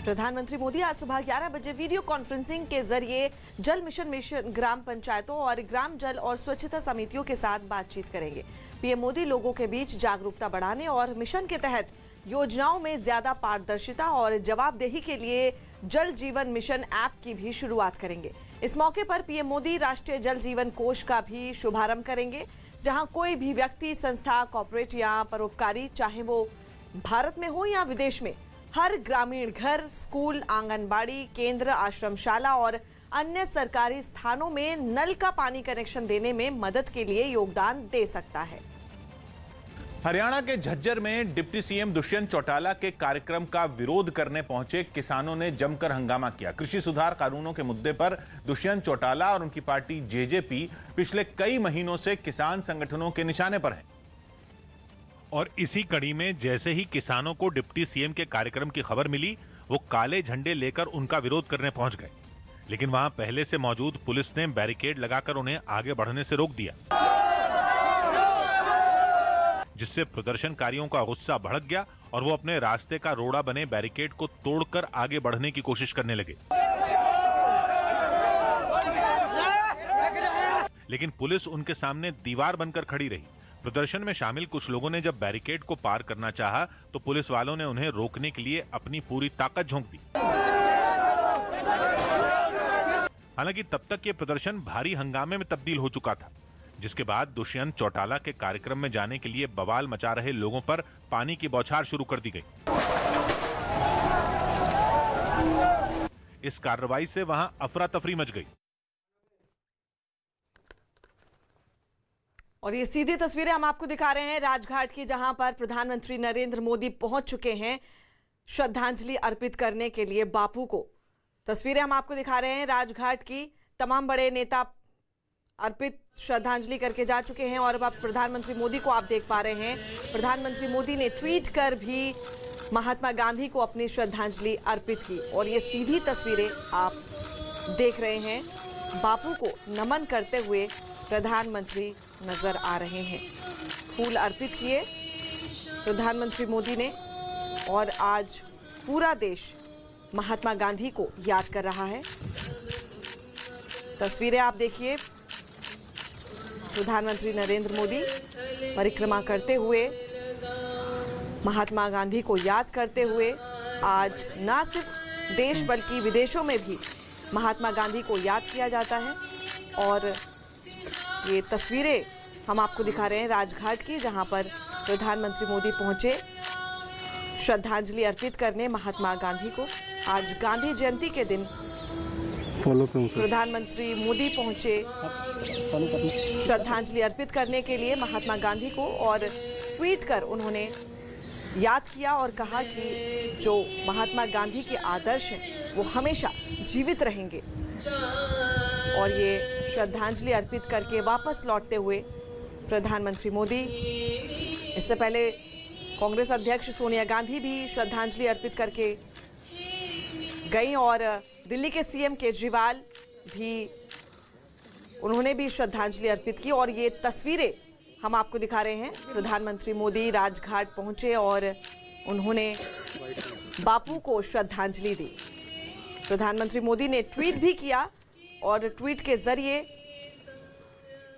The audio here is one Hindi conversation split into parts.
प्रधानमंत्री मोदी आज सुबह 11 बजे वीडियो कॉन्फ्रेंसिंग के जरिए जल मिशन ग्राम पंचायतों और ग्राम जल और स्वच्छता समितियों के साथ बातचीत करेंगे। पीएम मोदी लोगों के बीच जागरूकता बढ़ाने और मिशन के तहत योजनाओं में ज्यादा पारदर्शिता और जवाबदेही के लिए जल जीवन मिशन ऐप की भी शुरुआत करेंगे। इस मौके पर पीएम मोदी राष्ट्रीय जल जीवन कोष का भी शुभारंभ करेंगे, जहां कोई भी व्यक्ति, संस्था, कॉर्पोरेट या परोपकारी, चाहे वो भारत में हो या विदेश में, हर ग्रामीण घर, स्कूल, आंगनबाड़ी केंद्र, आश्रमशाला और अन्य सरकारी स्थानों में नल का पानी कनेक्शन देने में मदद के लिए योगदान दे सकता है। हरियाणा के झज्जर में डिप्टी सीएम दुष्यंत चौटाला के कार्यक्रम का विरोध करने पहुंचे किसानों ने जमकर हंगामा किया। कृषि सुधार कानूनों के मुद्दे पर दुष्यंत चौटाला और उनकी पार्टी जेजेपी पिछले कई महीनों से किसान संगठनों के निशाने पर है। और इसी कड़ी में जैसे ही किसानों को डिप्टी सीएम के कार्यक्रम की खबर मिली, वो काले झंडे लेकर उनका विरोध करने पहुंच गए। लेकिन वहां पहले से मौजूद पुलिस ने बैरिकेड लगाकर उन्हें आगे बढ़ने से रोक दिया, जिससे प्रदर्शनकारियों का गुस्सा भड़क गया और वो अपने रास्ते का रोड़ा बने बैरिकेड को तोड़कर आगे बढ़ने की कोशिश करने लगे। लेकिन पुलिस उनके सामने दीवार बनकर खड़ी रही। प्रदर्शन में शामिल कुछ लोगों ने जब बैरिकेड को पार करना चाहा, तो पुलिस वालों ने उन्हें रोकने के लिए अपनी पूरी ताकत झोंक दी। हालांकि तब तक ये प्रदर्शन भारी हंगामे में तब्दील हो चुका था, जिसके बाद दुष्यंत चौटाला के कार्यक्रम में जाने के लिए बवाल मचा रहे लोगों पर पानी की बौछार शुरू कर दी गई। इस कार्रवाई से वहां अफरा तफरी मच गई। और ये सीधी तस्वीरें हम आपको दिखा रहे हैं राजघाट की, जहां पर प्रधानमंत्री नरेंद्र मोदी पहुंच चुके हैं श्रद्धांजलि अर्पित करने के लिए बापू को। तस्वीरें हम आपको दिखा रहे हैं राजघाट की। तमाम बड़े नेता अर्पित श्रद्धांजलि करके जा चुके हैं और अब प्रधानमंत्री मोदी को आप देख पा रहे हैं। प्रधानमंत्री मोदी ने ट्वीट कर भी महात्मा गांधी को अपनी श्रद्धांजलि अर्पित की और ये सीधी तस्वीरें आप देख रहे हैं। बापू को नमन करते हुए प्रधानमंत्री नजर आ रहे हैं। फूल अर्पित किए प्रधानमंत्री मोदी ने और आज पूरा देश महात्मा गांधी को याद कर रहा है। तस्वीरें आप देखिए, प्रधानमंत्री नरेंद्र मोदी परिक्रमा करते हुए, महात्मा गांधी को याद करते हुए आज न सिर्फ देश बल्कि विदेशों में भी महात्मा गांधी को याद किया जाता है। और ये तस्वीरें हम आपको दिखा रहे हैं राजघाट की, जहां पर प्रधानमंत्री मोदी पहुंचे श्रद्धांजलि अर्पित करने महात्मा गांधी को। आज गांधी जयंती के दिन प्रधानमंत्री मोदी पहुंचे श्रद्धांजलि अर्पित करने के लिए महात्मा गांधी को और ट्वीट कर उन्होंने याद किया और कहा कि जो महात्मा गांधी के आदर्श हैं वो हमेशा जीवित रहेंगे। और ये श्रद्धांजलि अर्पित करके वापस लौटते हुए प्रधानमंत्री मोदी, इससे पहले कांग्रेस अध्यक्ष सोनिया गांधी भी श्रद्धांजलि अर्पित करके गई और दिल्ली के सीएम केजरीवाल भी, उन्होंने भी श्रद्धांजलि अर्पित की। और ये तस्वीरें हम आपको दिखा रहे हैं। प्रधानमंत्री मोदी राजघाट पहुंचे और उन्होंने बापू को श्रद्धांजलि दी। प्रधानमंत्री मोदी ने ट्वीट भी किया और ट्वीट के जरिए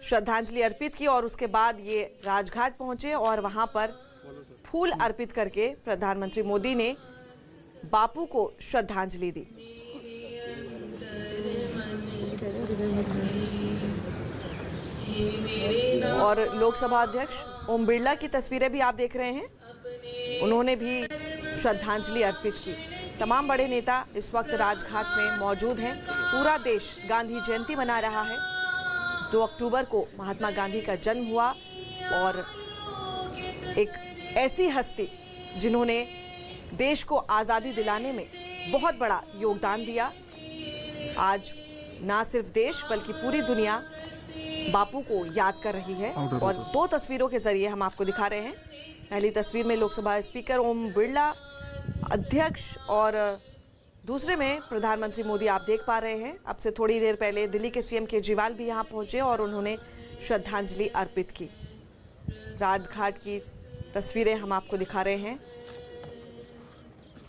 श्रद्धांजलि अर्पित की और उसके बाद ये राजघाट पहुंचे और वहां पर फूल अर्पित करके प्रधानमंत्री मोदी ने बापू को श्रद्धांजलि दी। और लोकसभा अध्यक्ष ओम बिरला की तस्वीरें भी आप देख रहे हैं, उन्होंने भी श्रद्धांजलि अर्पित की। तमाम बड़े नेता इस वक्त राजघाट में मौजूद हैं। पूरा देश गांधी जयंती मना रहा है। 2 अक्टूबर को महात्मा गांधी का जन्म हुआ और एक ऐसी हस्ती जिन्होंने देश को आज़ादी दिलाने में बहुत बड़ा योगदान दिया। आज ना सिर्फ देश बल्कि पूरी दुनिया बापू को याद कर रही है। और 2 तस्वीरों के जरिए हम आपको दिखा रहे हैं। पहली तस्वीर में लोकसभा स्पीकर ओम बिरला अध्यक्ष और दूसरे में प्रधानमंत्री मोदी आप देख पा रहे हैं। अब से थोड़ी देर पहले दिल्ली के सीएम केजरीवाल भी यहां पहुंचे और उन्होंने श्रद्धांजलि अर्पित की। राजघाट की तस्वीरें हम आपको दिखा रहे हैं।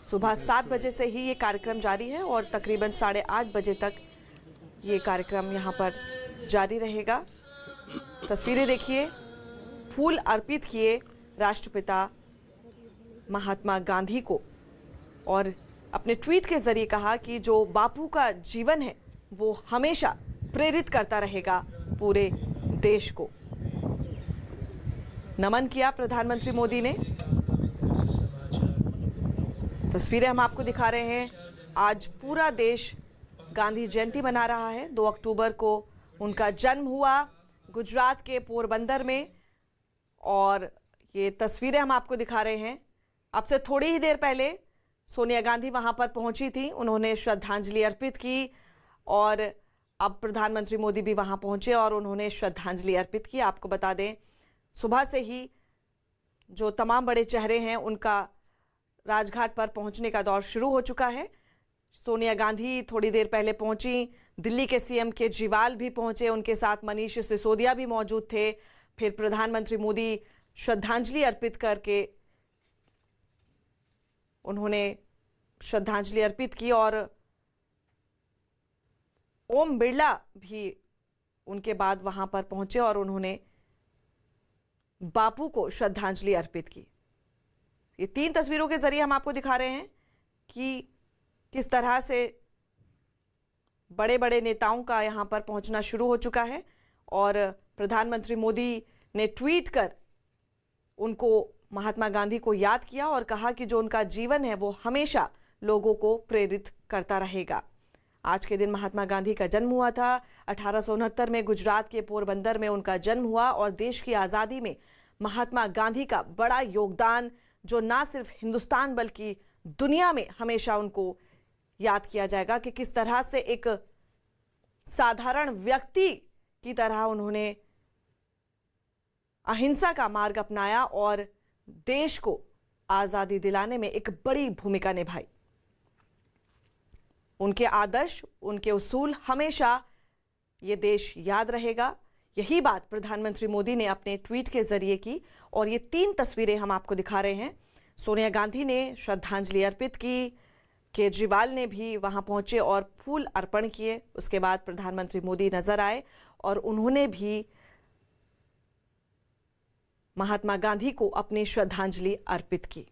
सुबह 7 बजे से ही ये कार्यक्रम जारी है और तकरीबन 8:30 बजे तक ये कार्यक्रम यहाँ पर जारी रहेगा। तस्वीरें देखिए, फूल अर्पित किए राष्ट्रपिता महात्मा गांधी को और अपने ट्वीट के जरिए कहा कि जो बापू का जीवन है वो हमेशा प्रेरित करता रहेगा पूरे देश को। नमन किया प्रधानमंत्री मोदी ने। तस्वीरें हम आपको दिखा रहे हैं। आज पूरा देश गांधी जयंती मना रहा है। 2 अक्टूबर को उनका जन्म हुआ गुजरात के पोरबंदर में और ये तस्वीरें हम आपको दिखा रहे हैं। अब से थोड़ी ही देर पहले सोनिया गांधी वहां पर पहुंची थी, उन्होंने श्रद्धांजलि अर्पित की और अब प्रधानमंत्री मोदी भी वहां पहुंचे और उन्होंने श्रद्धांजलि अर्पित की। आपको बता दें, सुबह से ही जो तमाम बड़े चेहरे हैं उनका राजघाट पर पहुंचने का दौर शुरू हो चुका है। सोनिया गांधी थोड़ी देर पहले पहुंची, दिल्ली के सीएम केजरीवाल भी पहुंचे, उनके साथ मनीष सिसोदिया भी मौजूद थे। फिर प्रधानमंत्री मोदी श्रद्धांजलि अर्पित करके उन्होंने श्रद्धांजलि अर्पित की और ओम बिरला भी उनके बाद वहां पर पहुंचे और उन्होंने बापू को श्रद्धांजलि अर्पित की। ये 3 तस्वीरों के जरिए हम आपको दिखा रहे हैं कि किस तरह से बड़े बड़े नेताओं का यहां पर पहुंचना शुरू हो चुका है और प्रधानमंत्री मोदी ने ट्वीट कर उनको, महात्मा गांधी को याद किया और कहा कि जो उनका जीवन है वो हमेशा लोगों को प्रेरित करता रहेगा। आज के दिन महात्मा गांधी का जन्म हुआ था। 1869 में गुजरात के पोरबंदर में उनका जन्म हुआ और देश की आज़ादी में महात्मा गांधी का बड़ा योगदान, जो ना सिर्फ हिंदुस्तान बल्कि दुनिया में हमेशा उनको याद किया जाएगा कि किस तरह से एक साधारण व्यक्ति की तरह उन्होंने अहिंसा का मार्ग अपनाया और देश को आज़ादी दिलाने में एक बड़ी भूमिका निभाई। उनके आदर्श, उनके उसूल हमेशा ये देश याद रहेगा। यही बात प्रधानमंत्री मोदी ने अपने ट्वीट के जरिए की और ये 3 तस्वीरें हम आपको दिखा रहे हैं। सोनिया गांधी ने श्रद्धांजलि अर्पित की, केजरीवाल ने भी वहां पहुंचे और फूल अर्पण किए। उसके बाद प्रधानमंत्री मोदी नजर आए और उन्होंने भी महात्मा गांधी को अपनी श्रद्धांजलि अर्पित की।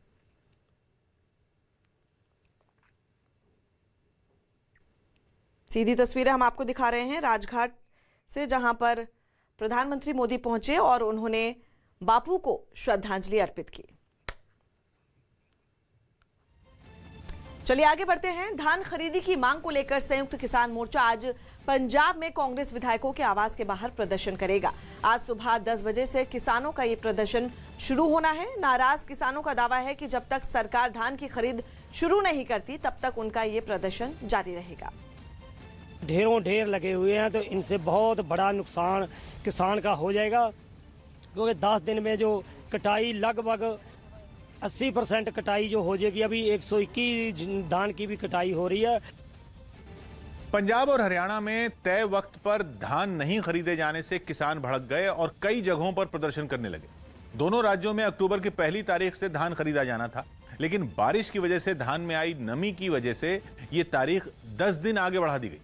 सीधी तस्वीरें हम आपको दिखा रहे हैं राजघाट से, जहां पर प्रधानमंत्री मोदी पहुंचे और उन्होंने बापू को श्रद्धांजलि अर्पित की। चलिए आगे बढ़ते हैं। धान खरीदी की मांग को लेकर संयुक्त किसान मोर्चा आज पंजाब में कांग्रेस विधायकों के आवास के बाहर प्रदर्शन करेगा। आज सुबह 10 बजे से किसानों का ये प्रदर्शन शुरू होना है। नाराज किसानों का दावा है कि जब तक सरकार धान की खरीद शुरू नहीं करती तब तक उनका ये प्रदर्शन जारी रहेगा। ढेरों ढेर लगे हुए हैं तो इनसे बहुत बड़ा नुकसान किसान का हो जाएगा, क्योंकि 10 दिन में जो कटाई लगभग 80% कटाई जो हो जाएगी। अभी 121 धान की भी कटाई हो रही है। पंजाब और हरियाणा में तय वक्त पर धान नहीं खरीदे जाने से किसान भड़क गए और कई जगहों पर प्रदर्शन करने लगे। दोनों राज्यों में अक्टूबर की पहली तारीख से धान खरीदा जाना था, लेकिन बारिश की वजह से धान में आई नमी की वजह से यह तारीख 10 दिन आगे बढ़ा दी गई,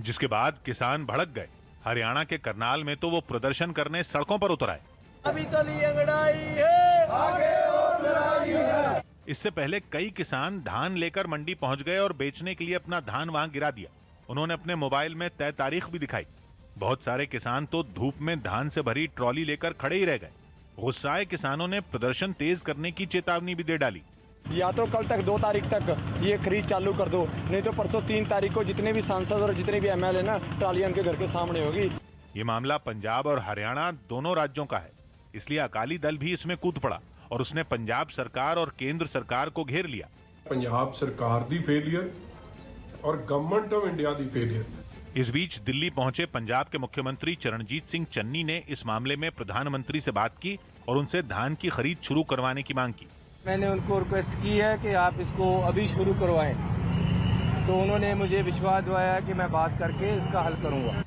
जिसके बाद किसान भड़क गए। हरियाणा के करनाल में तो वो प्रदर्शन करने सड़कों पर उतर आए। अभी तो लड़ाई है, आगे और लड़ाई है। इससे पहले कई किसान धान लेकर मंडी पहुंच गए और बेचने के लिए अपना धान वहां गिरा दिया। उन्होंने अपने मोबाइल में तय तारीख भी दिखाई। बहुत सारे किसान तो धूप में धान से भरी ट्रॉली लेकर खड़े ही रह गए। गुस्साए किसानों ने प्रदर्शन तेज करने की चेतावनी भी दे डाली। या तो कल तक 2 तारीख तक ये खरीद चालू कर दो, नहीं तो परसों 3 तारीख को जितने भी सांसद और जितने भी एमएलए ना ट्राली उनके घर के सामने होगी। ये मामला पंजाब और हरियाणा दोनों राज्यों का है, इसलिए अकाली दल भी इसमें कूद पड़ा और उसने पंजाब सरकार और केंद्र सरकार को घेर लिया। पंजाब सरकार दी फेलियर और government of India the failure. इस बीच दिल्ली पहुंचे पंजाब के मुख्यमंत्री चरणजीत सिंह चन्नी ने इस मामले में प्रधानमंत्री से बात की और उनसे धान की खरीद शुरू करवाने की मांग की। मैंने उनको रिक्वेस्ट की है कि आप इसको अभी शुरू करवाएं, तो उन्होंने मुझे विश्वास दिलाया कि मैं बात करके इसका हल करूंगा।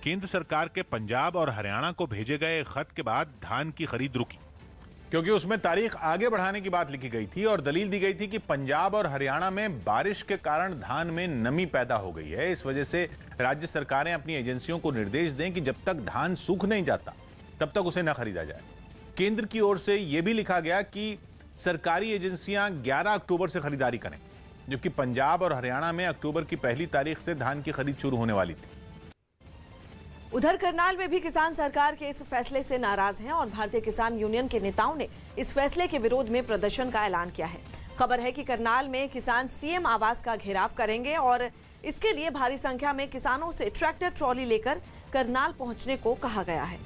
केंद्र सरकार के पंजाब और हरियाणा को भेजे गए खत के बाद धान की खरीद रुकी। क्योंकि उसमें तारीख आगे बढ़ाने की बात लिखी गई थी और दलील दी गई थी कि पंजाब और हरियाणा में बारिश के कारण धान में नमी पैदा हो गई है। इस वजह से राज्य सरकारें अपनी एजेंसियों को निर्देश दें कि जब तक धान सूख नहीं जाता तब तक उसे न खरीदा जाए। केंद्र की ओर से यह भी लिखा गया कि सरकारी एजेंसियां 11 अक्टूबर से खरीदारी करें, जबकि पंजाब और हरियाणा में अक्टूबर की पहली तारीख से धान की खरीद शुरू होने वाली थी। उधर करनाल में भी किसान सरकार के इस फैसले से नाराज हैं और भारतीय किसान यूनियन के नेताओं ने इस फैसले के विरोध में प्रदर्शन का ऐलान किया है। खबर है कि करनाल में किसान सीएम आवास का घेराव करेंगे और इसके लिए भारी संख्या में किसानों से ट्रैक्टर ट्रॉली लेकर करनाल पहुंचने को कहा गया है।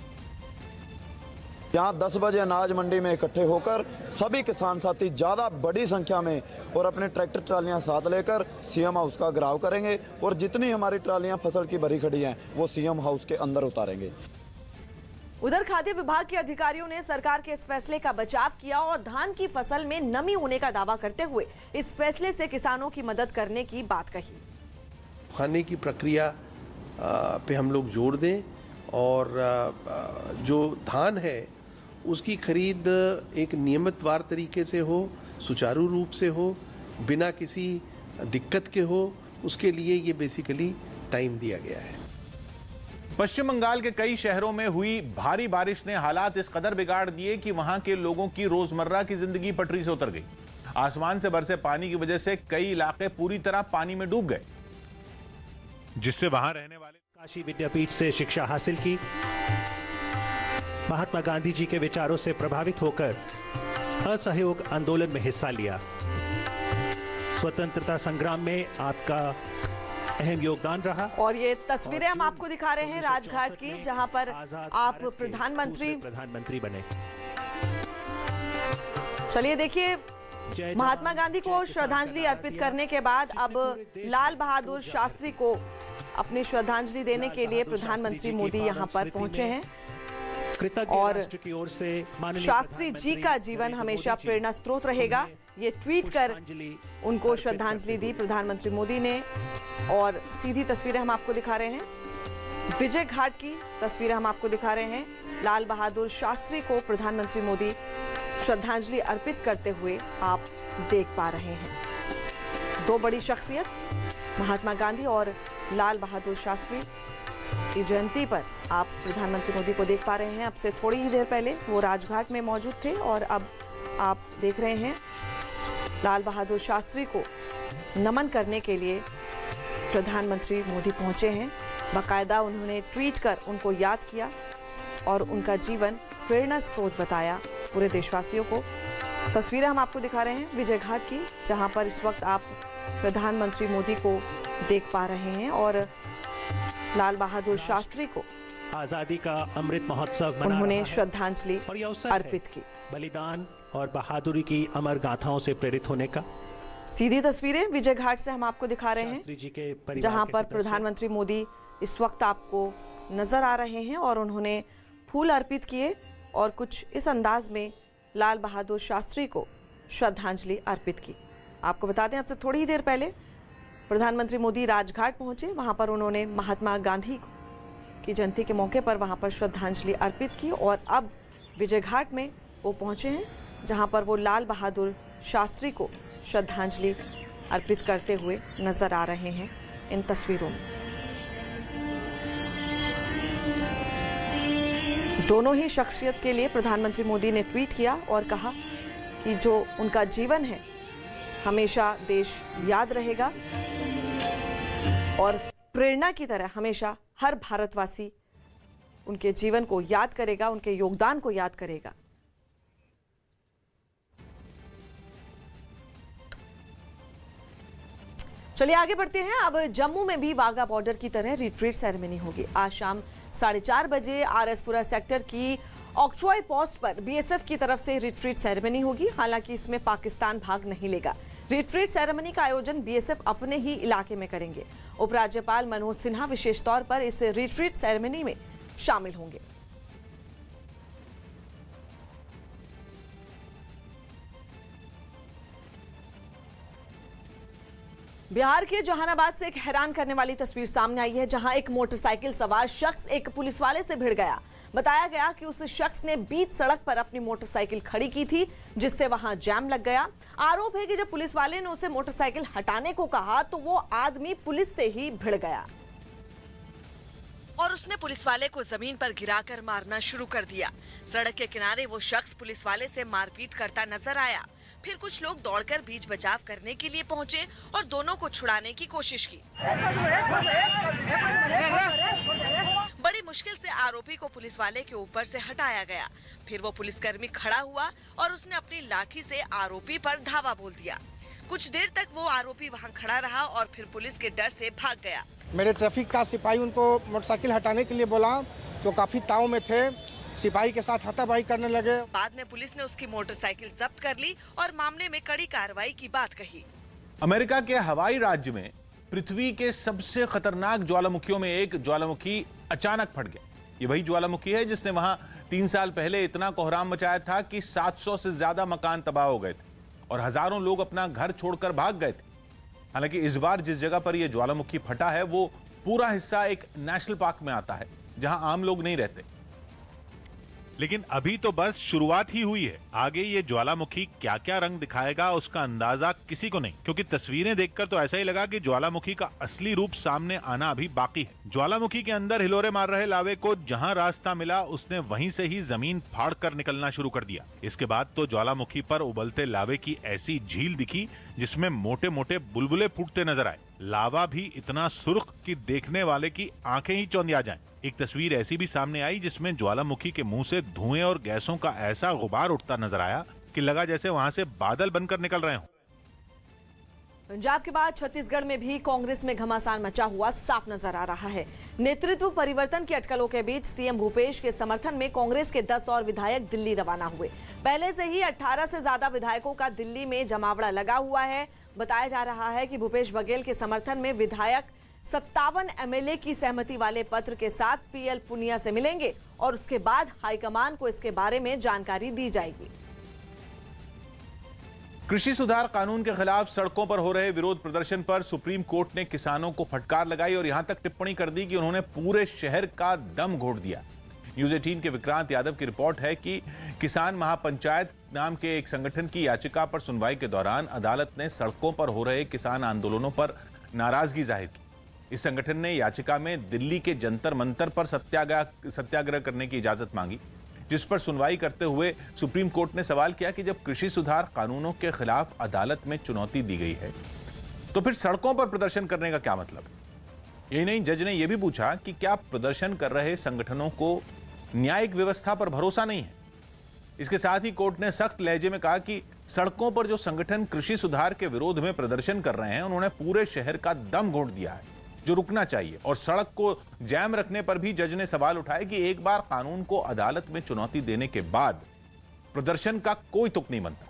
यहाँ 10 बजे अनाज मंडी में इकट्ठे होकर सभी किसान साथी ज़्यादा बड़ी संख्या में और अपने ट्रैक्टर ट्रालियाँ साथ लेकर सीएम हाउस का घेराव करेंगे और जितनी हमारी ट्रालियाँ फसल की भरी खड़ी हैं वो सीएम हाउस के अंदर उतारेंगे। उधर खाद्य विभाग के अधिकारियों ने सरकार के इस फैसले का बचाव किया और धान की फसल में नमी होने का दावा करते हुए इस फैसले से किसानों की मदद करने की बात कही। खाने की प्रक्रिया पे हम लोग जोर दें और जो धान है उसकी खरीद एक नियमितवार तरीके से हो, सुचारू रूप से हो, बिना किसी दिक्कत के हो, उसके लिए ये बेसिकली टाइम दिया गया है। पश्चिम बंगाल के कई शहरों में हुई भारी बारिश ने हालात इस कदर बिगाड़ दिए कि वहां के लोगों की रोजमर्रा की जिंदगी पटरी से उतर गई। आसमान से बरसे पानी की वजह से कई इलाके पूरी तरह पानी में डूब गए, जिससे वहां रहने वाले काशी विद्यापीठ से शिक्षा हासिल की, महात्मा गांधी जी के विचारों से प्रभावित होकर असहयोग आंदोलन में हिस्सा लिया। स्वतंत्रता संग्राम में आपका अहम योगदान रहा। और ये तस्वीरें हम आपको दिखा रहे हैं राजघाट की, जहां पर आप प्रधानमंत्री बने। चलिए देखिए, महात्मा गांधी को श्रद्धांजलि अर्पित करने के बाद अब लाल बहादुर शास्त्री को अपनी श्रद्धांजलि देने के लिए प्रधानमंत्री मोदी यहां पर पहुंचे हैं और शास्त्री जी का जीवन हमेशा प्रेरणा स्रोत रहेगा, ये ट्वीट कर उनको श्रद्धांजलि दी प्रधानमंत्री मोदी ने। और सीधी तस्वीरें हम आपको दिखा रहे हैं, विजय घाट की तस्वीरें हम आपको दिखा रहे हैं। लाल बहादुर शास्त्री को प्रधानमंत्री मोदी श्रद्धांजलि अर्पित करते हुए आप देख पा रहे हैं। दो बड़ी शख्सियत महात्मा गांधी और लाल बहादुर शास्त्री की जयंती पर आप प्रधानमंत्री मोदी को देख पा रहे हैं। अब से थोड़ी ही देर पहले वो राजघाट में मौजूद थे और अब आप देख रहे हैं लाल बहादुर शास्त्री को नमन करने के लिए प्रधानमंत्री मोदी पहुंचे हैं। बाकायदा उन्होंने ट्वीट कर उनको याद किया और उनका जीवन प्रेरणा स्रोत बताया पूरे देशवासियों को। तस्वीरें हम आपको दिखा रहे हैं विजय घाट की, जहां पर इस वक्त आप प्रधानमंत्री मोदी को देख पा रहे हैं और लाल बहादुर शास्त्री को आजादी का अमृत महोत्सव उन्होंने श्रद्धांजलि अर्पित की। बलिदान और बहादुरी की अमर गाथाओं से प्रेरित होने का। सीधी तस्वीरें विजय घाट से हम आपको दिखा रहे हैं, जहां पर प्रधानमंत्री मोदी इस वक्त आपको नजर आ रहे हैं और उन्होंने फूल अर्पित किए और कुछ इस अंदाज में लाल बहादुर शास्त्री को श्रद्धांजलि अर्पित की। आपको बता दें, अब से थोड़ी ही देर पहले प्रधानमंत्री मोदी राजघाट पहुंचे, वहां पर उन्होंने महात्मा गांधी की जयंती के मौके पर वहां पर श्रद्धांजलि अर्पित की और अब विजय घाट में वो पहुंचे हैं, जहां पर वो लाल बहादुर शास्त्री को श्रद्धांजलि अर्पित करते हुए नजर आ रहे हैं इन तस्वीरों में। दोनों ही शख्सियत के लिए प्रधानमंत्री मोदी ने ट्वीट किया और कहा कि जो उनका जीवन है हमेशा देश याद रहेगा और प्रेरणा की तरह हमेशा हर भारतवासी उनके जीवन को याद करेगा, उनके योगदान को याद करेगा। चलिए आगे बढ़ते हैं। अब जम्मू में भी वाघा बॉर्डर की तरह रिट्रीट सेरेमनी होगी। आज शाम 4:30 बजे आरएसपुरा सेक्टर की ऑक्ट्रॉय पोस्ट पर बीएसएफ की तरफ से रिट्रीट सेरेमनी होगी। हालांकि इसमें पाकिस्तान भाग नहीं लेगा। रिट्रीट सेरेमनी का आयोजन बीएसएफ अपने ही इलाके में करेंगे। उपराज्यपाल मनोज सिन्हा विशेष तौर पर इस रिट्रीट सेरेमनी में शामिल होंगे। बिहार के जहानाबाद से एक हैरान करने वाली तस्वीर सामने आई है, जहां एक मोटरसाइकिल सवार शख्स एक पुलिस वाले से भिड़ गया। बताया गया कि उस शख्स ने बीच सड़क पर अपनी मोटरसाइकिल खड़ी की थी, जिससे वहां जाम लग गया। आरोप है कि जब पुलिस वाले ने उसे मोटरसाइकिल हटाने को कहा तो वो आदमी पुलिस से ही भिड़ गया और उसने पुलिस वाले को जमीन पर गिराकर मारना शुरू कर दिया। सड़क के किनारे वो शख्स पुलिस वाले से मारपीट करता नजर आया। फिर कुछ लोग दौड़कर बीच बचाव करने के लिए पहुंचे और दोनों को छुड़ाने की कोशिश की। बड़ी मुश्किल से आरोपी को पुलिस वाले के ऊपर से हटाया गया। फिर वो पुलिसकर्मी खड़ा हुआ और उसने अपनी लाठी से आरोपी पर धावा बोल दिया। कुछ देर तक वो आरोपी वहां खड़ा रहा और फिर पुलिस के डर से भाग गया। मेरे ट्रैफिक का सिपाही उनको मोटरसाइकिल हटाने के लिए बोला तो काफी ताव में थे, सिपाही के साथ हाथापाई करने लगे। बाद में पुलिस ने उसकी मोटरसाइकिल जब्त कर ली और मामले में कड़ी कार्रवाई की बात कही। अमेरिका के हवाई राज्य में पृथ्वी के सबसे खतरनाक ज्वालामुखियों में एक ज्वालामुखी अचानक फट गया। ये वही ज्वालामुखी है जिसने वहां 3 साल पहले इतना कोहराम मचाया था कि 700 से ज्यादा मकान तबाह हो गए थे और हजारों लोग अपना घर छोड़कर भाग गए थे। हालांकि इस बार जिस जगह पर यह ज्वालामुखी फटा है वो पूरा हिस्सा एक नेशनल पार्क में आता है जहां आम लोग नहीं रहते। लेकिन अभी तो बस शुरुआत ही हुई है। आगे ये ज्वालामुखी क्या क्या रंग दिखाएगा उसका अंदाजा किसी को नहीं, क्योंकि तस्वीरें देखकर तो ऐसा ही लगा कि ज्वालामुखी का असली रूप सामने आना अभी बाकी है। ज्वालामुखी के अंदर हिलोरे मार रहे लावे को जहां रास्ता मिला उसने वहीं से ही जमीन फाड़ कर निकलना शुरू कर दिया। इसके बाद तो ज्वालामुखी पर उबलते लावे की ऐसी झील दिखी जिसमें मोटे मोटे बुलबुले फूटते नजर आए। लावा भी इतना सुर्ख कि देखने वाले की आंखें ही चौंधिया जाएं। एक तस्वीर ऐसी भी सामने आई जिसमें ज्वालामुखी के मुंह से धुएं और गैसों का ऐसा गुबार उठता नजर आया कि लगा जैसे वहां से बादल बनकर निकल रहे हों। पंजाब के बाद छत्तीसगढ़ में भी कांग्रेस में घमासान मचा हुआ साफ नजर आ रहा है। नेतृत्व परिवर्तन की अटकलों के बीच सीएम भूपेश के समर्थन में कांग्रेस के 10 और विधायक दिल्ली रवाना हुए। पहले से ही 18 से ज्यादा विधायकों का दिल्ली में जमावड़ा लगा हुआ है। बताया जा रहा है कि भूपेश बघेल के समर्थन में विधायक 57 एमएलए की सहमति वाले पत्र के साथ पीएल पुनिया से मिलेंगे और उसके बाद हाईकमान को इसके बारे में जानकारी दी जाएगी। कृषि सुधार कानून के खिलाफ सड़कों पर हो रहे विरोध प्रदर्शन पर सुप्रीम कोर्ट ने किसानों को फटकार लगाई और यहां तक टिप्पणी कर दी कि उन्होंने पूरे शहर का दम घोट दिया। न्यूज 18 के विक्रांत यादव की रिपोर्ट है कि किसान महापंचायत नाम के एक संगठन की याचिका पर सुनवाई के दौरान अदालत ने सड़कों पर हो रहे किसान आंदोलनों पर नाराजगी जाहिर की। इस संगठन ने याचिका में दिल्ली के जंतर मंतर पर सत्याग्रह करने की इजाजत मांगी, जिस पर सुनवाई करते हुए सुप्रीम कोर्ट ने सवाल किया कि जब कृषि सुधार कानूनों के खिलाफ अदालत में चुनौती दी गई है तो फिर सड़कों पर प्रदर्शन करने का क्या मतलब है। यही नहीं, जज ने यह भी पूछा कि क्या प्रदर्शन कर रहे संगठनों को न्यायिक व्यवस्था पर भरोसा नहीं है। इसके साथ ही कोर्ट ने सख्त लहजे में कहा कि सड़कों पर जो संगठन कृषि सुधार के विरोध में प्रदर्शन कर रहे हैं उन्होंने पूरे शहर का दम घोट दिया है जो रुकना चाहिए। और सड़क को जैम रखने पर भी जज ने सवाल उठाया कि एक बार कानून को अदालत में चुनौती देने के बाद प्रदर्शन का कोई तुक नहीं बनता,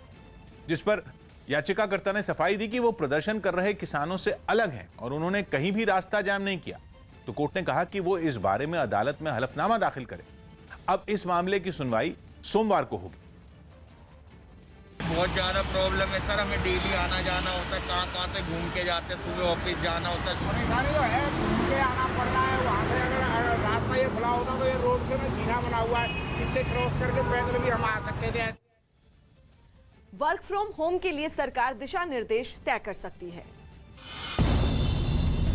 जिस पर याचिकाकर्ता ने सफाई दी कि वो प्रदर्शन कर रहे किसानों से अलग हैं और उन्होंने कहीं भी रास्ता जाम नहीं किया। तो कोर्ट ने कहा कि वो इस बारे में अदालत में हलफनामा दाखिल करे। अब इस मामले की सुनवाई सोमवार को होगी। बहुत ज़्यादा प्रॉब्लम है सर, हमें डेली आना जाना होता है, कहाँ से घूम के जाते हैं, सुबह ऑफिस जाना होता है। परेशानी तो है, घूम के आना पड़ रहा है। वहाँ से अगर रास्ता ये खुला होता तो ये रोड से ना जीना बना हुआ है, इससे क्रॉस करके पैदल भी हम आ सकते थे। वर्क फ्रॉम होम के लिए सरकार दिशा निर्देश तय कर सकती है।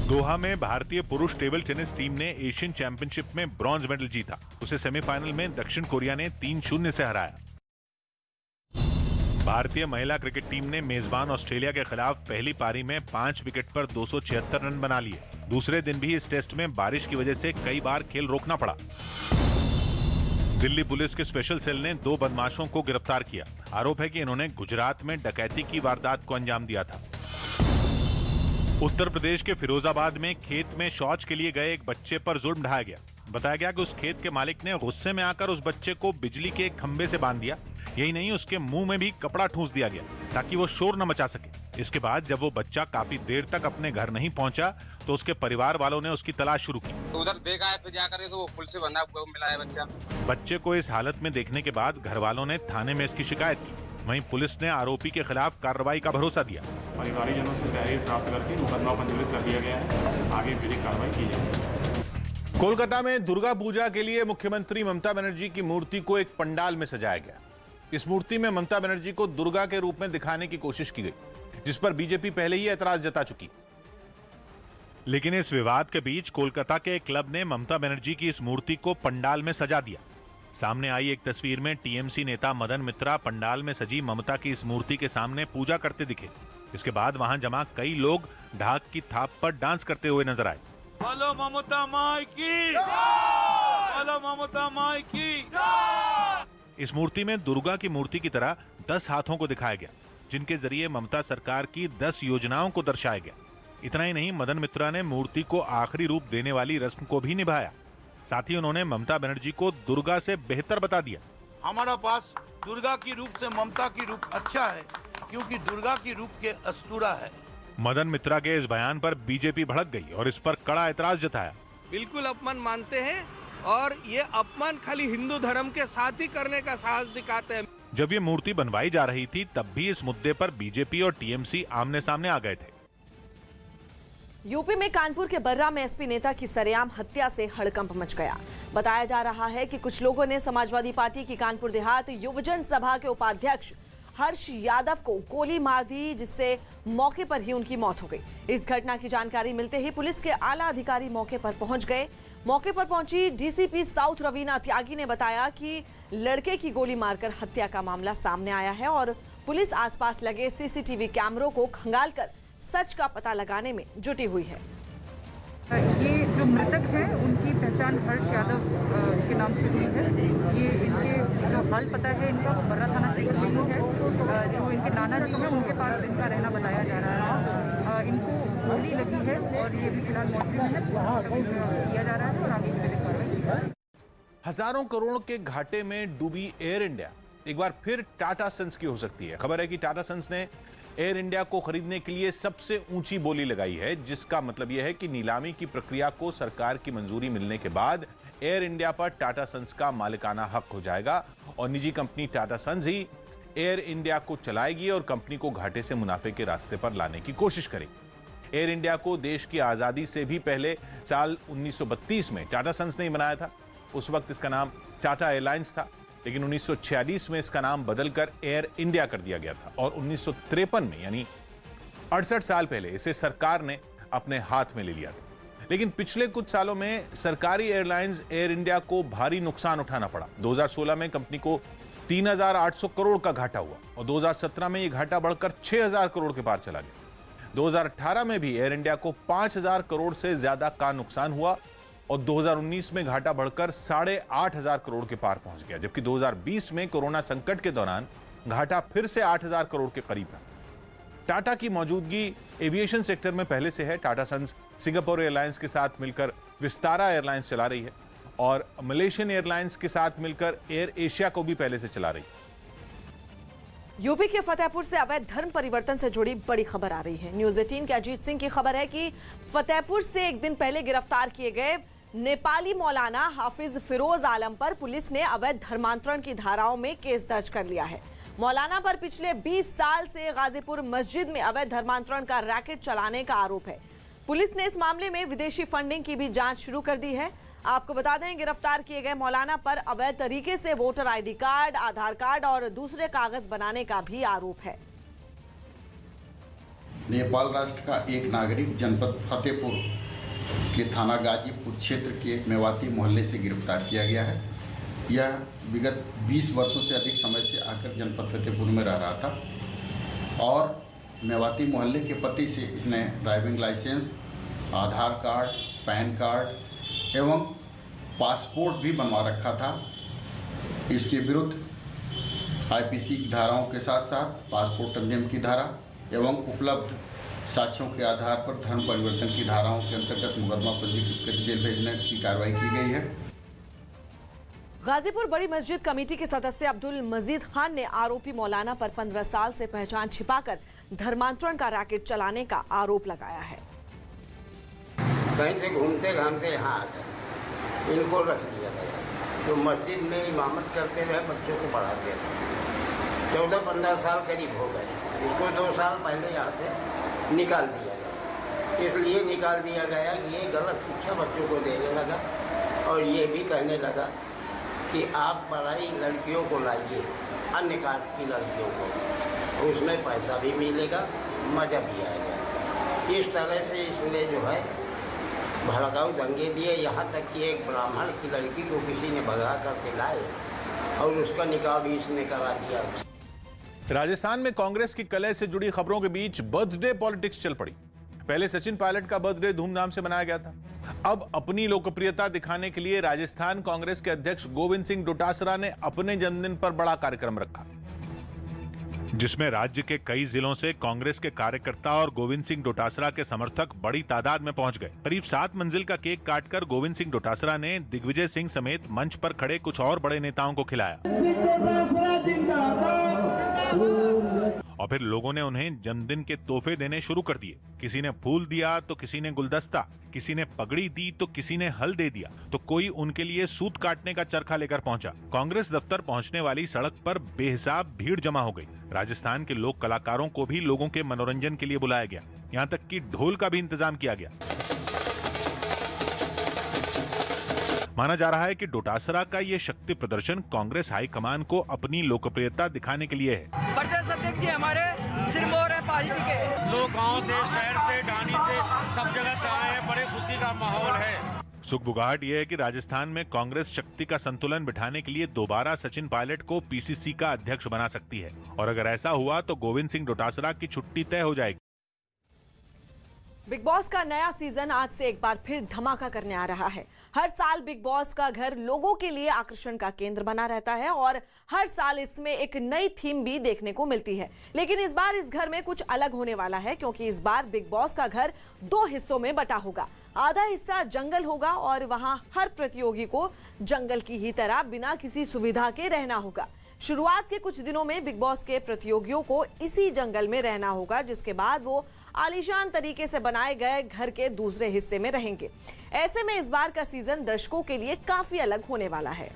दोहा में भारतीय पुरुष टेबल टेनिस टीम ने एशियन चैंपियनशिप में ब्रॉन्ज मेडल जीता। उसे सेमीफाइनल में दक्षिण कोरिया ने 3-0 से हराया। भारतीय महिला क्रिकेट टीम ने मेजबान ऑस्ट्रेलिया के खिलाफ पहली पारी में 5 विकेट पर 276 रन बना लिए। दूसरे दिन भी इस टेस्ट में बारिश की वजह से कई बार खेल रोकना पड़ा। दिल्ली पुलिस के स्पेशल सेल ने 2 बदमाशों को गिरफ्तार किया। आरोप है कि इन्होंने गुजरात में डकैती की वारदात को अंजाम दिया था। उत्तर प्रदेश के फिरोजाबाद में खेत में शौच के लिए गए एक बच्चे पर जुल्म ढाया गया। बताया गया कि उस खेत के मालिक ने गुस्से में आकर उस बच्चे को बिजली के एक खंभे से बांध दिया। यही नहीं, उसके मुंह में भी कपड़ा ठूंस दिया गया ताकि वो शोर न मचा सके। इसके बाद जब वो बच्चा काफी देर तक अपने घर नहीं पहुंचा तो उसके परिवार वालों ने उसकी तलाश शुरू की। तो उधर देखा है, फिर जाकर तो वो पुल से बंधा हुआ मिला है बच्चा। बच्चे को इस हालत में देखने के बाद घर वालों ने थाने में इसकी शिकायत की। वहीं पुलिस ने आरोपी के खिलाफ कार्रवाई का भरोसा दिया। परिवारीजनों से तहरीर प्राप्त करके मुकदमा पंजीकृत कर दिया गया है। आगे विधिक कार्रवाई की जाएगी। कोलकाता में दुर्गा पूजा के लिए मुख्यमंत्री ममता बनर्जी की मूर्ति को एक पंडाल में सजाया गया। इस मूर्ति में ममता बनर्जी को दुर्गा के रूप में दिखाने की कोशिश की गई, जिस पर बीजेपी पहले ही ऐतराज जता चुकी। लेकिन इस विवाद के बीच कोलकाता के एक क्लब ने ममता बनर्जी की इस मूर्ति को पंडाल में सजा दिया। सामने आई एक तस्वीर में टीएमसी नेता मदन मित्रा पंडाल में सजी ममता की इस मूर्ति के सामने पूजा करते दिखे। इसके बाद वहां जमा कई लोग ढाक की थाप पर डांस करते हुए नजर आए। बोलो ममता माई की, बोलो ममता माई की। इस मूर्ति में दुर्गा की मूर्ति की तरह 10 हाथों को दिखाया गया, जिनके जरिए ममता सरकार की 10 योजनाओं को दर्शाया गया। इतना ही नहीं, मदन मित्रा ने मूर्ति को आखिरी रूप देने वाली रस्म को भी निभाया। साथ ही उन्होंने ममता बनर्जी को दुर्गा से बेहतर बता दिया। हमारा पास दुर्गा की रूप से ममता की रूप अच्छा है, क्योंकि दुर्गा की रूप के अस्तूरा है। मदन मित्रा के इस बयान पर बीजेपी भड़क गई और इस पर कड़ा ऐतराज जताया। बिल्कुल अपमान मानते हैं और ये अपमान खाली हिंदू धर्म के साथ ही करने का साहस दिखाते हैं। जब ये मूर्ति बनवाई जा रही थी तब भी इस मुद्दे पर बीजेपी और टीएमसी आमने सामने आ गए थे। यूपी में कानपुर के बर्रा में एसपी नेता की सरेआम हत्या से हड़कंप मच गया। बताया जा रहा है कि कुछ लोगों ने समाजवादी पार्टी की कानपुर देहात युवजन सभा के उपाध्यक्ष हर्ष यादव को गोली मार दी, जिससे मौके पर ही उनकी मौत हो गई। इस घटना की जानकारी मिलते ही पुलिस के आला अधिकारी मौके पर पहुंच गए। मौके पर पहुंची डीसीपी साउथ रवीना त्यागी ने बताया कि लड़के की गोली मारकर हत्या का मामला सामने आया है और पुलिस आसपास लगे सीसीटीवी कैमरों को खंगालकर सच का पता लगाने में जुटी हुई है। ये जो मृतक है उनकी पहचान हर्ष यादव के नाम से हुई है। ये इनके जो हाल पता है इनका वो बर्रा थाना क्षेत्र में ही है। जो इनके नाना जी हैं उनके पास इनका रहना बताया जा रहा है। इनको गोली लगी है और ये भी फिलहाल मौत में किया जा रहा है और आगे की विधिक कार्रवाई की जा रही है। हजारों करोड़ के घाटे में डूबी एयर इंडिया एक बार फिर टाटा सन्स की हो सकती है। खबर है कि टाटा सन्स ने एयर इंडिया को खरीदने के लिए सबसे ऊंची बोली लगाई है, जिसका मतलब यह है कि नीलामी की प्रक्रिया को सरकार की मंजूरी मिलने के बाद एयर इंडिया पर टाटा सन्स का मालिकाना हक हो जाएगा और निजी कंपनी टाटा सन्स ही एयर इंडिया को चलाएगी और कंपनी को घाटे से मुनाफे के रास्ते पर लाने की कोशिश करेगी। एयर इंडिया को देश की आजादी से भी पहले साल 1932 में टाटा सन्स ने बनाया था। उस वक्त इसका नाम टाटा एयरलाइंस था, लेकिन 1946 में इसका नाम बदलकर एयर इंडिया कर दिया गया था और 1953 में यानी 68 साल पहले इसे सरकार ने अपने हाथ में ले लिया था। लेकिन पिछले कुछ सालों में सरकारी एयरलाइंस एयर इंडिया को भारी नुकसान उठाना पड़ा। 2016 में कंपनी को 3,800 करोड़ का घाटा हुआ और 2017 में यह घाटा बढ़कर 6,000 करोड़ के पार चला गया। 2018 में भी एयर इंडिया को 5,000 करोड़ से ज्यादा का नुकसान हुआ और 2019 में घाटा बढ़कर 8,500 करोड़ के पार पहुंच गया, जबकि 2020 में कोरोना संकट के दौरान घाटा फिर से 8,000 करोड़ के करीब है। टाटा की मौजूदगी एविएशन सेक्टर में पहले से है। टाटा सन्स सिंगापुर एयरलाइंस के साथ मिलकर विस्तारा एयरलाइंस चला रही है और मलेशियन एयरलाइंस के साथ मिलकर एयर एशिया को भी पहले से चला रही है। यूपी के फतेहपुर से अवैध धर्म परिवर्तन से जुड़ी बड़ी खबर आ रही है। न्यूज़ 18 के अजीत सिंह की खबर है कि फतेहपुर से एक दिन पहले गिरफ्तार किए गए नेपाली मौलाना हाफिज फिरोज आलम पर पुलिस ने अवैध धर्मांतरण की धाराओं में केस दर्ज कर लिया है। मौलाना पर पिछले 20 साल से गाजीपुर मस्जिद में अवैध धर्मांतरण का रैकेट चलाने का आरोप है। पुलिस ने इस मामले में विदेशी फंडिंग की भी जांच शुरू कर दी है। आपको बता दें, गिरफ्तार किए गए मौलाना पर अवैध तरीके से वोटर आईडी कार्ड, आधार कार्ड और दूसरे कागज बनाने का भी आरोप है। नेपाल राष्ट्र का एक नागरिक जनपद फतेहपुर के थाना गाजीपुर क्षेत्र के मेवाती मोहल्ले से गिरफ्तार किया गया है। यह विगत 20 वर्षों से अधिक समय से आकर जनपद फतेहपुर में रह रहा था और मेवाती मोहल्ले के पति से इसने ड्राइविंग लाइसेंस, आधार कार्ड, पैन कार्ड एवं पासपोर्ट भी बनवा रखा था। इसके विरुद्ध आईपीसी की धाराओं के साथ साथ पासपोर्ट अधिनियम की धारा एवं उपलब्ध साक्ष्यों के आधार पर धर्म परिवर्तन की धाराओं के अंतर्गत मुकदमा पंजीकृत कर जेल भेजने की कार्रवाई की गई है। गाजीपुर बड़ी मस्जिद कमेटी के सदस्य अब्दुल मजीद खान ने आरोपी मौलाना पर 15 साल से पहचान छिपाकर धर्मांतरण का रैकेट चलाने का आरोप लगाया है। कहीं से घूमते घामते यहाँ आ गए, इनको रख दिया गया। तो मस्जिद में इमामत करते रहे, बच्चों को पढ़ाते रहे। 14-15 साल करीब हो गए। इसको 2 साल पहले यहाँ से निकाल दिया गया। इसलिए निकाल दिया गया कि ये गलत शिक्षा बच्चों को देने लगा और ये भी कहने लगा कि आप पढ़ाई लड़कियों को लाइए, अन्य कास्ट की लड़कियों को, उसमें पैसा भी मिलेगा, मज़ा भी आएगा। इस तरह से इसने जो है भड़काऊ दंगे दिए, यहाँ तक कि एक ब्राह्मण की लड़की को किसी ने भगा करके लाए और उसका निकाह भी इसने करा दिया। राजस्थान में कांग्रेस की कलह से जुड़ी खबरों के बीच बर्थडे पॉलिटिक्स चल पड़ी। पहले सचिन पायलट का बर्थडे धूमधाम से मनाया गया था। अब अपनी लोकप्रियता दिखाने के लिए राजस्थान कांग्रेस के अध्यक्ष गोविंद सिंह डोटासरा ने अपने जन्मदिन पर बड़ा कार्यक्रम रखा, जिसमें राज्य के कई जिलों से कांग्रेस के कार्यकर्ता और गोविंद सिंह डोटासरा के समर्थक बड़ी तादाद में पहुंच गए। करीब 7 मंजिल का केक काटकर गोविंद सिंह डोटासरा ने दिग्विजय सिंह समेत मंच पर खड़े कुछ और बड़े नेताओं को खिलाया और फिर लोगों ने उन्हें जन्मदिन के तोहफे देने शुरू कर दिए। किसी ने फूल दिया तो किसी ने गुलदस्ता, किसी ने पगड़ी दी तो किसी ने हल दे दिया, तो कोई उनके लिए सूत काटने का चरखा लेकर पहुंचा। कांग्रेस दफ्तर पहुंचने वाली सड़क पर बेहिसाब भीड़ जमा हो गई। राजस्थान के लोक कलाकारों को भी लोगों के मनोरंजन के लिए बुलाया गया, यहाँ तक कि ढोल का भी इंतजाम किया गया। माना जा रहा है कि डोटासरा का ये शक्ति प्रदर्शन कांग्रेस हाईकमान को अपनी लोकप्रियता दिखाने के लिए है। प्रदेश अध्यक्ष जी हमारे सिरमौर है पार्टी के लोग, गांव से, शहर से, ढानी से, सब जगह से आए हैं। बड़े खुशी का माहौल है। सुखबुगाहट यह है कि राजस्थान में कांग्रेस शक्ति का संतुलन बिठाने के लिए दोबारा सचिन पायलट को पीसीसी का अध्यक्ष बना सकती है, और अगर ऐसा हुआ तो गोविंद सिंह डोटासरा की छुट्टी तय हो जाएगी। बिग बॉस का नया सीजन आज से एक बार फिर धमाका करने आ रहा है। हर साल बिग बॉस का घर लोगों के लिए आकर्षण का केंद्र बना रहता है और हर साल इसमें एक नई थीम भी देखने को मिलती है। लेकिन इस बार इस घर में कुछ अलग होने वाला है, क्योंकि इस बार बिग बॉस का घर 2 हिस्सों में बटा होगा। आधा हिस्सा जंगल होगा और वहां हर प्रतियोगी को जंगल की ही तरह बिना किसी सुविधा के रहना होगा। शुरुआत के कुछ दिनों में बिग बॉस के प्रतियोगियों को इसी जंगल में रहना होगा, जिसके बाद वो आलीशान तरीके से बनाए गए घर के दूसरे हिस्से में रहेंगे। ऐसे में इस बार का सीजन दर्शकों के लिए काफी अलग होने वाला है।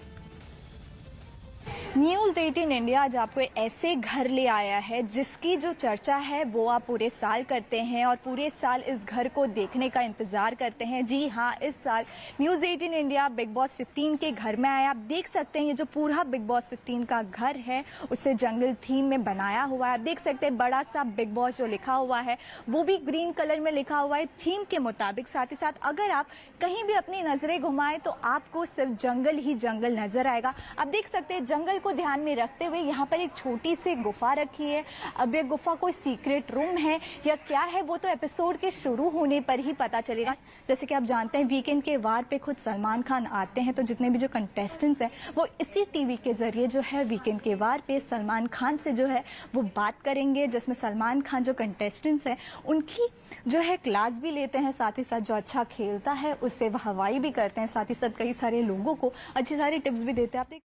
न्यूज़ 18 इंडिया आज आपको ऐसे घर ले आया है जिसकी जो चर्चा है वो आप पूरे साल करते हैं और पूरे साल इस घर को देखने का इंतज़ार करते हैं। जी हाँ, इस साल न्यूज़ 18 इंडिया बिग बॉस 15 के घर में आया। आप देख सकते हैं ये जो पूरा बिग बॉस 15 का घर है उसे जंगल थीम में बनाया हुआ है। आप देख सकते हैं बड़ा सा बिग बॉस जो लिखा हुआ है वो भी ग्रीन कलर में लिखा हुआ है थीम के मुताबिक। साथ ही साथ अगर आप कहीं भी अपनी नज़रें घुमाएं तो आपको सिर्फ जंगल ही जंगल नजर आएगा। आप देख सकते हैं जंगल को ध्यान में रखते हुए यहाँ पर एक छोटी सी गुफा रखी है। अब ये गुफा कोई सीक्रेट रूम है या क्या है वो तो एपिसोड के शुरू होने पर ही पता चलेगा। जैसे कि आप जानते हैं वीकेंड के वार पे खुद सलमान खान आते हैं, तो जितने भी जो कंटेस्टेंट्स हैं वो इसी टीवी के जरिए जो है वीकेंड के वार पे सलमान खान से जो है वो बात करेंगे, जिसमें सलमान खान जो कंटेस्टेंट्स हैं उनकी जो है क्लास भी लेते हैं। साथ ही साथ जो अच्छा खेलता है उससे वाहवाही भी करते हैं। साथ ही साथ कई सारे लोगों को अच्छी सारी टिप्स भी देते हैं। आप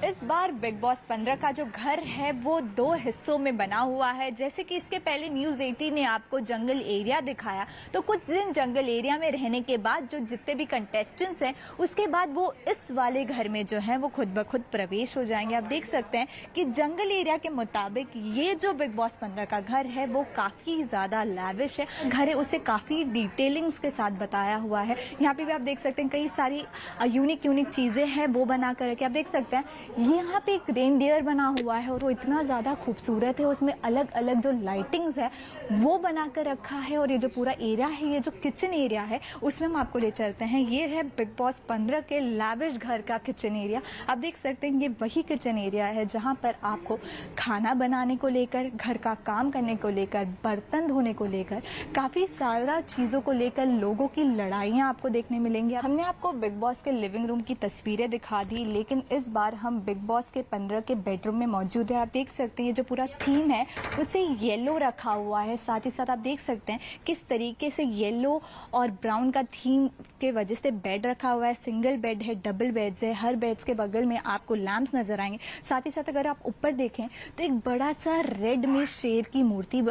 इस बार बिग बॉस 15 का जो घर है वो 2 हिस्सों में बना हुआ है। जैसे कि इसके पहले न्यूज़ 18 ने आपको जंगल एरिया दिखाया, तो कुछ दिन जंगल एरिया में रहने के बाद जो जितने भी कंटेस्टेंट्स हैं उसके बाद वो इस वाले घर में जो है वो खुद ब खुद प्रवेश हो जाएंगे। आप देख सकते हैं कि जंगल एरिया के मुताबिक ये जो बिग बॉस 15 का घर है वो काफ़ी ज़्यादा लैविश है। घर है उसे काफ़ी डिटेलिंग्स के साथ बताया हुआ है। यहाँ पे भी आप देख सकते हैं कई सारी यूनिक चीज़ें हैं वो बना कर रखी। आप देख सकते हैं यहाँ पे एक रेनडियर बना हुआ है और वो इतना ज़्यादा खूबसूरत है। उसमें अलग अलग जो लाइटिंग्स है वो बना कर रखा है। और ये जो पूरा एरिया है, ये जो किचन एरिया है उसमें हम आपको ले चलते हैं। ये है बिग बॉस 15 के लैविश घर का किचन एरिया। आप देख सकते हैं ये वही किचन एरिया है जहाँ पर आपको खाना बनाने को लेकर, घर का काम करने को लेकर, बर्तन धोने को लेकर, काफ़ी सारा चीज़ों को लेकर लोगों की लड़ाइयाँ आपको देखने मिलेंगी। हमने आपको बिग बॉस के लिविंग रूम की तस्वीरें दिखा दी, लेकिन इस बार हम बिग बॉस के 15 के बेडरूम में मौजूद है। आप देख सकते हैं ये जो पूरा थीम है उसे येलो रखा हुआ है। साथ ही साथ आप देख सकते हैं किस तरीके से येलो और ब्राउन का थीम के वजह से बेड रखा हुआ है। सिंगल बेड है, डबल बेड्स है, हर बेड्स के बगल में आपको लैंप्स नजर आएंगे। साथ ही साथ अगर आप ऊपर देखें तो एक बड़ा सा रेड में शेर की मूर्ति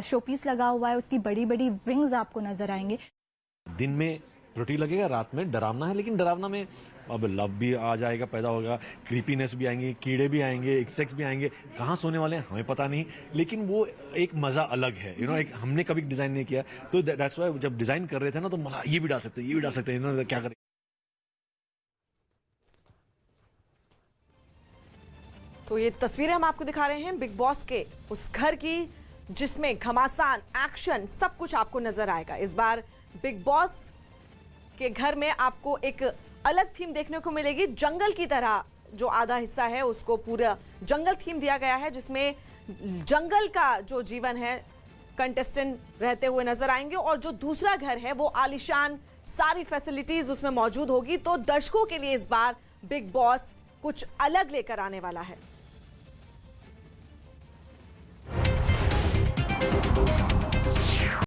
शोपीस लगा हुआ है, उसकी बड़ी बड़ी विंग्स आपको नजर आएंगे। दिन में प्रोटी लगेगा, रात में डरावना है, लेकिन डरावना में अब लव भी आ जाएगा, पैदा होगा, क्रीपीनेस भी आएंगे, कीड़े भी आएंगे, इंसेक्ट्स भी आएंगे। कहाँ सोने वाले हैं हमें पता नहीं, लेकिन वो एक मज़ा अलग है। एक हमने कभी डिज़ाइन नहीं किया, तो दैट्स वाई जब डिज़ाइन कर रहे थे ना तो ये भी डाल सकते हैं, ये भी डाल सकते हैं, क्या करें। तो ये तस्वीरें हम आपको दिखा रहे हैं बिग बॉस के उस घर की, जिसमें घमासान, एक्शन, सब कुछ आपको नजर आएगा। इस बार बिग बॉस के घर में आपको एक अलग थीम देखने को मिलेगी। जंगल की तरह जो आधा हिस्सा है उसको पूरा जंगल थीम दिया गया है, जिसमें जंगल का जो जीवन है कंटेस्टेंट रहते हुए नजर आएंगे, और जो दूसरा घर है वो आलीशान, सारी फैसिलिटीज उसमें मौजूद होगी। तो दर्शकों के लिए इस बार बिग बॉस कुछ अलग लेकर आने वाला है।